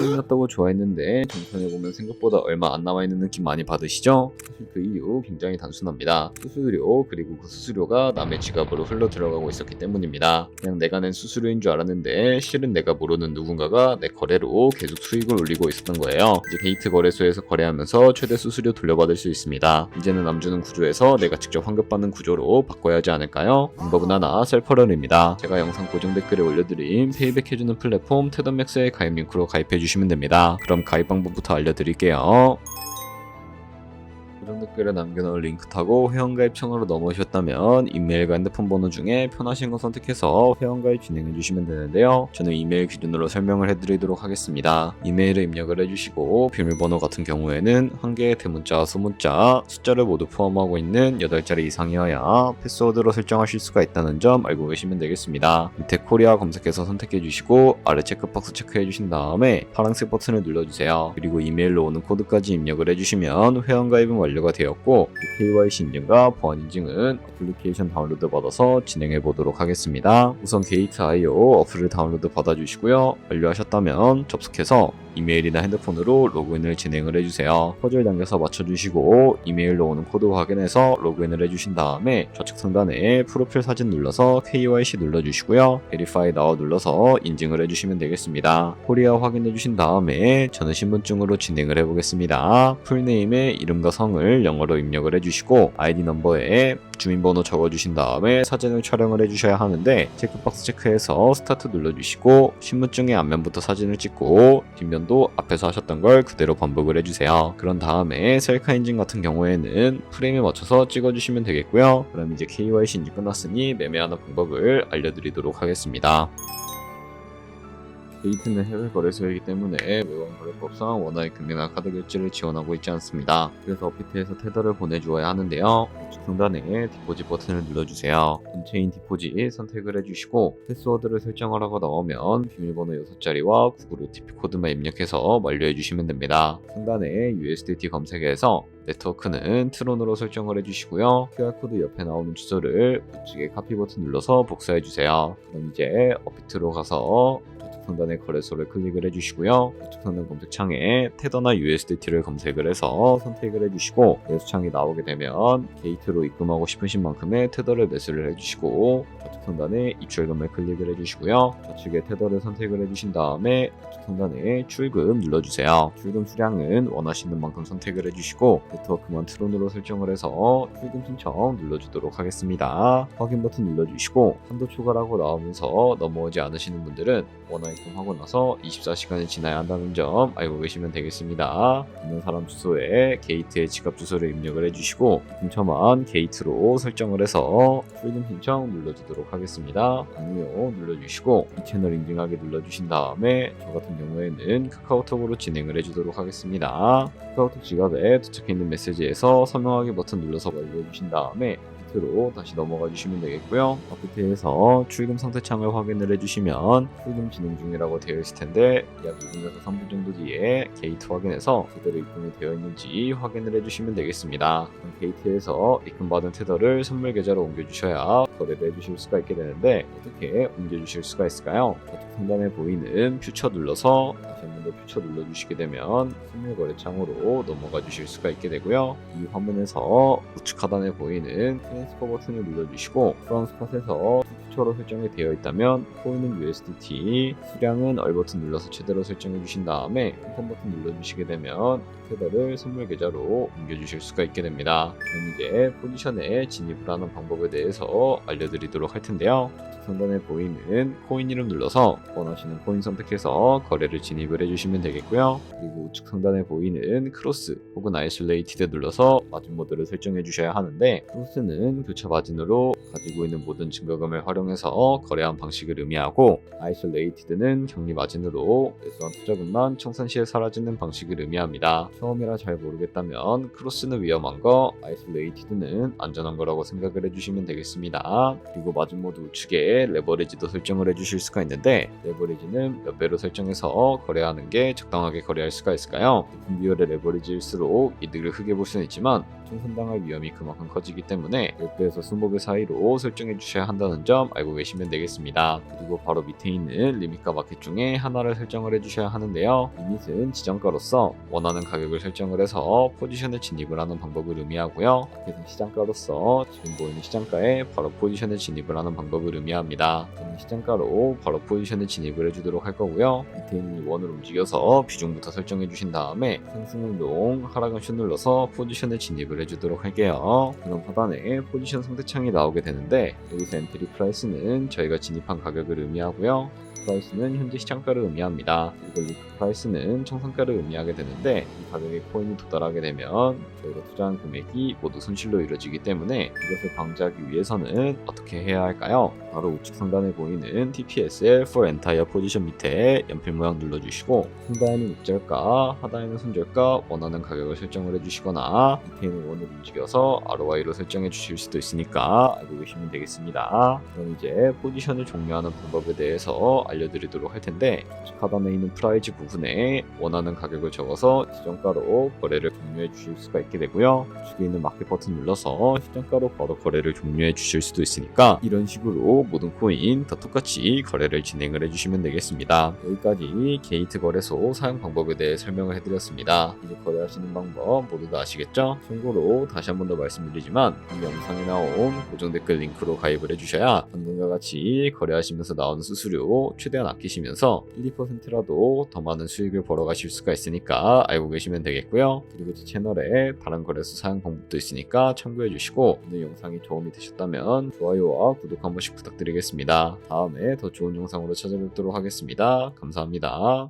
끝났다고 좋아했는데 정산해보면 생각보다 얼마 안 남아있는 느낌 많이 받으시죠? 사실 그 이유 굉장히 단순합니다. 수수료 그리고 그 수수료가 남의 지갑으로 흘러 들어가고 있었기 때문입니다. 그냥 내가 낸 수수료인 줄 알았는데 실은 내가 모르는 누군가가 내 거래로 계속 수익을 올리고 있었던 거예요. 이제 게이트 거래소에서 거래하면서 최대 수수료 돌려받을 수 있습니다. 이제는 남주는 구조에서 내가 직접 환급받는 구조로 바꿔야 하지 않을까요? 방법은 하나, 셀퍼럴입니다. 제가 영상 고정 댓글에 올려드린 페이백 해주는 플랫폼 테더맥스의 가입 링크로 가입해주시면 됩니다. 그럼 가입 방법부터 알려드릴게요. 고정 댓글에 남겨놓은 링크 타고 회원가입창으로 넘어오셨다면 이메일과 핸드폰 번호 중에 편하신 거 선택해서 회원가입 진행해주시면 되는데요. 저는 이메일 기준으로 설명을 해드리도록 하겠습니다. 이메일을 입력을 해주시고 비밀번호 같은 경우에는 한 개의 대문자, 소문자, 숫자를 모두 포함하고 있는 8자리 이상이어야 패스워드로 설정하실 수가 있다는 점 알고 계시면 되겠습니다. 밑에 코리아 검색해서 선택해주시고 아래 체크박스 체크해주신 다음에 파란색 버튼을 눌러주세요. 그리고 이메일로 오는 코드까지 입력을 해주시면 회원가입은 완료가 되었고 KYC 인증과 보안 인증은 어플리케이션 다운로드 받아서 진행해 보도록 하겠습니다. 우선 게이트.io 어플을 다운로드 받아주시고요. 완료하셨다면 접속해서 이메일이나 핸드폰으로 로그인을 진행을 해주세요. 퍼즐 당겨서 맞춰주시고 이메일로 오는 코드 확인해서 로그인을 해주신 다음에 좌측 상단에 프로필 사진 눌러서 KYC 눌러주시고요. Verify Now 눌러서 인증을 해주시면 되겠습니다. 코리아 확인해주신 다음에 저는 신분증으로 진행을 해보겠습니다. 풀네임에 이름과 성을 영어로 입력을 해주시고 아이디 넘버에 주민번호 적어주신 다음에 사진을 촬영을 해주셔야 하는데 체크박스 체크해서 스타트 눌러주시고 신분증의 앞면부터 사진을 찍고 뒷면도 앞에서 하셨던 걸 그대로 반복을 해주세요. 그런 다음에 셀카 인증 같은 경우에는 프레임에 맞춰서 찍어주시면 되겠고요. 그럼 이제 KYC 인증 끝났으니 매매하는 방법을 알려드리도록 하겠습니다. 게이트는 해외 거래소이기 때문에 외환 거래법상 원화의 금리나 카드 결제를 지원하고 있지 않습니다. 그래서 어피트에서 테더를 보내주어야 하는데요. 우측 상단에 디포짓 버튼을 눌러주세요. 온체인 디포짓 선택을 해주시고 패스워드를 설정하라고 나오면 비밀번호 6자리와 구글 OTP 코드만 입력해서 완료해주시면 됩니다. 상단에 USDT 검색에서 네트워크는 트론으로 설정을 해주시고요. QR코드 옆에 나오는 주소를 우측에 카피 버튼 눌러서 복사해주세요. 그럼 이제 어피트로 가서 좌측 상단의 거래소를 클릭을 해주시고요. 우측 상단 검색창에 테더나 USDT를 검색을 해서 선택을 해주시고 매수창이 나오게 되면 게이트로 입금하고 싶으신 만큼의 테더를 매수를 해주시고 좌측 상단에 입출금을 클릭을 해주시고요. 좌측에 테더를 선택을 해주신 다음에 우측 상단에 출금 눌러주세요. 출금 수량은 원하시는 만큼 선택을 해주시고 네트워크만 트론으로 설정을 해서 출금 신청 눌러주도록 하겠습니다. 확인 버튼 눌러주시고 한도 초과라고 나오면서 넘어오지 않으시는 분들은 원화 입금하고 나서 24시간이 지나야 한다는 점 알고 계시면 되겠습니다. 있는 사람 주소에 게이트의 지갑 주소를 입력을 해주시고 근처만 게이트로 설정을 해서 출금 신청 눌러주도록 하겠습니다. 아니요 눌러주시고 이 채널 인증하기 눌러주신 다음에 저 같은 경우에는 카카오톡으로 진행을 해주도록 하겠습니다. 카카오톡 지갑에 도착해 있는 메시지에서 서명하기 버튼 눌러서 완료해주신 다음에 로 다시 넘어가 주시면 되겠고요. 어피트에서 출금 상태 창을 확인을 해주시면 출금 진행 중이라고 되어 있을 텐데 약 2분에서 3분 정도 뒤에 게이트 확인해서 제대로 입금이 되어 있는지 확인을 해주시면 되겠습니다. 게이트에서 입금받은 테더를 선물 계좌로 옮겨주셔야 거래를 해주실 수가 있게 되는데 어떻게 옮겨주실 수가 있을까요? 좌측 상단에 보이는 퓨처 눌러서 다시 한 번 더 퓨처 눌러주시게 되면 선물 거래창으로 넘어가 주실 수가 있게 되고요. 이 화면에서 우측 하단에 보이는 트랜스퍼 버튼을 눌러주시고 프랑 스팟에서 퓨처로 설정이 되어 있다면 코인은 USDT, 수량은 얼 버튼 눌러서 제대로 설정해 주신 다음에 컨펌 버튼 눌러주시게 되면 테더를 선물 계좌로 옮겨주실 수가 있게 됩니다. 그럼 이제 포지션에 진입을 하는 방법에 대해서 알려드리도록 할 텐데요. 상단에 보이는 코인 이름 눌러서 원하시는 코인 선택해서 거래를 진입을 해주시면 되겠고요. 그리고 우측 상단에 보이는 크로스 혹은 아이솔레이티드 눌러서 마진 모드를 설정해 주셔야 하는데 크로스는 교차 마진으로 가지고 있는 모든 증거금을 활용해서 거래한 방식을 의미하고 아이솔레이티드는 격리 마진으로 매수한 투자금만 청산 시에 사라지는 방식을 의미합니다. 처음이라 잘 모르겠다면 크로스는 위험한 거, 아이솔레이티드는 안전한 거라고 생각을 해주시면 되겠습니다. 그리고 마진 모드 우측에 레버리지도 설정을 해주실 수가 있는데 레버리지는 몇 배로 설정해서 거래하는 게 적당하게 거래할 수가 있을까요? 높은 비율의 레버리지일수록 이득을 크게 볼 수는 있지만 총선당할 위험이 그만큼 커지기 때문에 10배에서 20배 사이로 설정해 주셔야 한다는 점 알고 계시면 되겠습니다. 그리고 바로 밑에 있는 리밋과 마켓 중에 하나를 설정을 해주셔야 하는데요. 리밋은 지정가로서 원하는 가격을 설정을 해서 포지션에 진입을 하는 방법을 의미하고요. 마켓은 시장가로서 지금 보이는 시장가에 바로 포지션에 진입을 하는 방법을 의미합니다. 저는 시장가로 바로 포지션에 진입을 해주도록 할 거고요. 밑에 있는 이 원을 움직여서 비중부터 설정해 주신 다음에 상승운동, 하락은 슛 눌러서 포지션에 진입을 해주도록 할게요. 그럼 하단에 포지션 상대창이 나오게 되는데 여기서 엔트리 프라이스는 저희가 진입한 가격을 의미하고요. 프라이스는 현재 시장가를 의미합니다. 그리고 리스크 프라이스는 청산가를 의미하게 되는데 이 가격의 코인이 도달하게 되면 저희가 투자한 금액이 모두 손실로 이루어지기 때문에 이것을 방지하기 위해서는 어떻게 해야 할까요? 바로 우측 상단에 보이는 TPSL for Entire Position 밑에 연필 모양 눌러주시고 상단에는 입절가, 하단에는 손절가 원하는 가격을 설정을 해주시거나 밑에 있는 원을 움직여서 ROI로 설정해 주실 수도 있으니까 알고 계시면 되겠습니다. 그럼 이제 포지션을 종료하는 방법에 대해서 알려드리도록 할 텐데 우측 하단에 있는 프라이즈 부분에 원하는 가격을 적어서 지정가로 거래를 종료해 주실 수가 있게 되고요. 우측에 있는 마켓 버튼 눌러서 시장가로 바로 거래를 종료해 주실 수도 있으니까 이런 식으로 모든 코인 다 똑같이 거래를 진행을 해주시면 되겠습니다. 여기까지 게이트 거래소 사용 방법에 대해 설명을 해드렸습니다. 이제 거래하시는 방법 모두 다 아시겠죠? 참고로 다시 한 번 더 말씀드리지만 이 영상에 나온 고정 댓글 링크로 가입을 해주셔야 방금과 같이 거래하시면서 나오는 수수료 최대한 아끼시면서 1, 2%라도 더 많은 수익을 벌어가실 수가 있으니까 알고 계시면 되겠고요. 그리고 제 채널에 다른 거래소 사용 방법도 있으니까 참고해 주시고 오늘 영상이 도움이 되셨다면 좋아요와 구독 한 번씩 부탁드리겠습니다. 다음에 더 좋은 영상으로 찾아뵙도록 하겠습니다. 감사합니다.